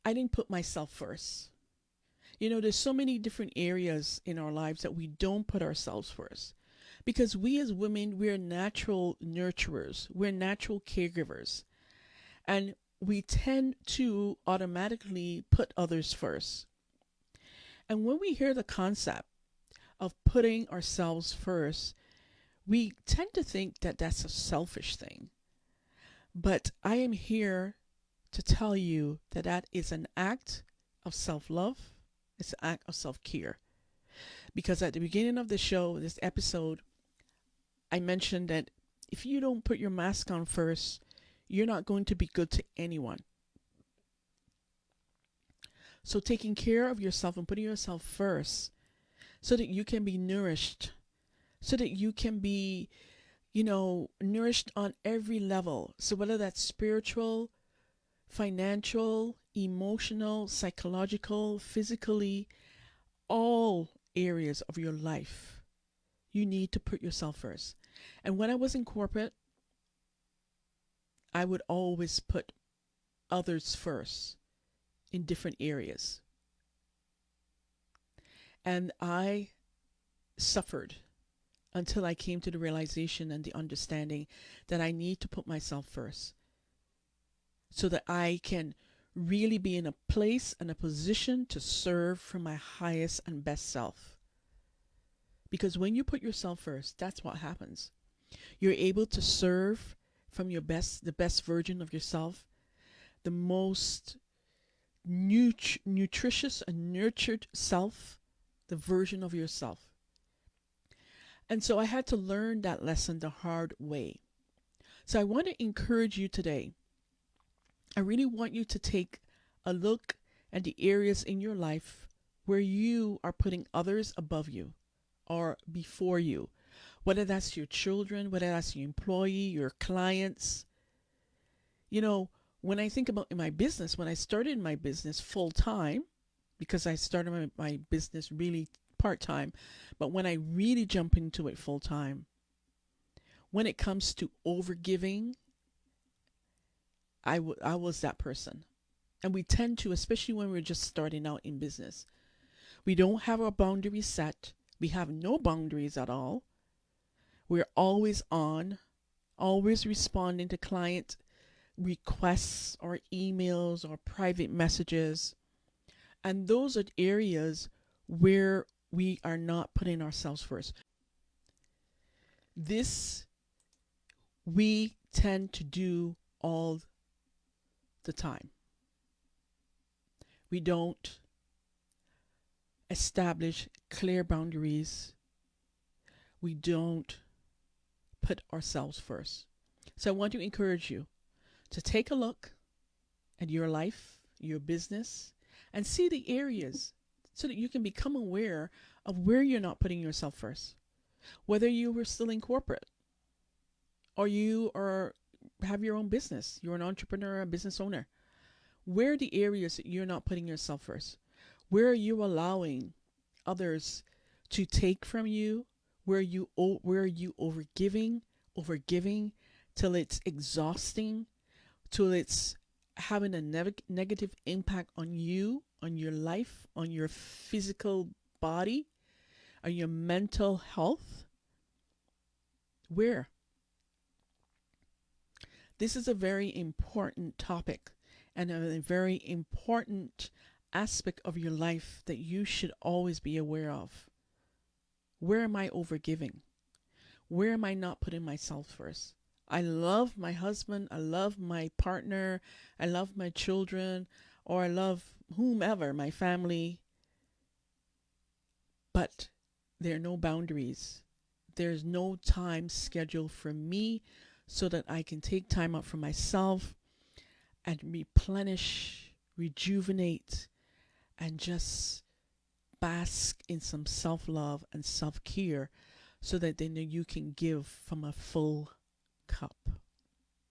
I didn't put myself first. There's so many different areas in our lives that we don't put ourselves first. Because we as women, we're natural nurturers, we're natural caregivers, and we tend to automatically put others first. And when we hear the concept of putting ourselves first, we tend to think that that's a selfish thing. But I am here to tell you that that is an act of self love, it's an act of self care. Because at the beginning of the show, this episode, I mentioned that if you don't put your mask on first, you're not going to be good to anyone. So, taking care of yourself and putting yourself first so that you can be nourished, so that you can be, nourished on every level. So, whether that's spiritual, financial, emotional, psychological, physically, all areas of your life, you need to put yourself first. And when I was in corporate, I would always put others first in different areas. And I suffered until I came to the realization and the understanding that I need to put myself first so that I can really be in a place and a position to serve from my highest and best self. Because when you put yourself first, that's what happens. You're able to serve from the best version of yourself, the most nutritious and nurtured self, the version of yourself. And so I had to learn that lesson the hard way. So I want to encourage you today. I really want you to take a look at the areas in your life where you are putting others above you or before you, whether that's your children, whether that's your employee, your clients. When I think about in my business, when I started my business full time, because I started my business really part time, but when I really jump into it full time, when it comes to overgiving, I was that person. And we tend to, especially when we're just starting out in business, we don't have our boundaries set. We have no boundaries at all. We're always on, always responding to client requests or emails or private messages. And those are areas where we are not putting ourselves first. This we tend to do all the time. We don't establish clear boundaries. We don't put ourselves first. So I want to encourage you to take a look at your life, your business, and see the areas so that you can become aware of where you're not putting yourself first. Whether you were still in corporate or have your own business, you're an entrepreneur, a business owner. Where are the areas that you're not putting yourself first? Where are you allowing others to take from you? Where are you overgiving till it's exhausting, till it's having a negative impact on you, on your life, on your physical body, on your mental health? Where? This is a very important topic and a very important aspect of your life that you should always be aware of. Where am I overgiving? Where am I not putting myself first? I love my husband, I love my partner, I love my children, or I love whomever, my family. But there are no boundaries. There's no time scheduled for me so that I can take time out for myself and replenish, rejuvenate, and just bask in some self-love and self-care so that then you can give from a full cup.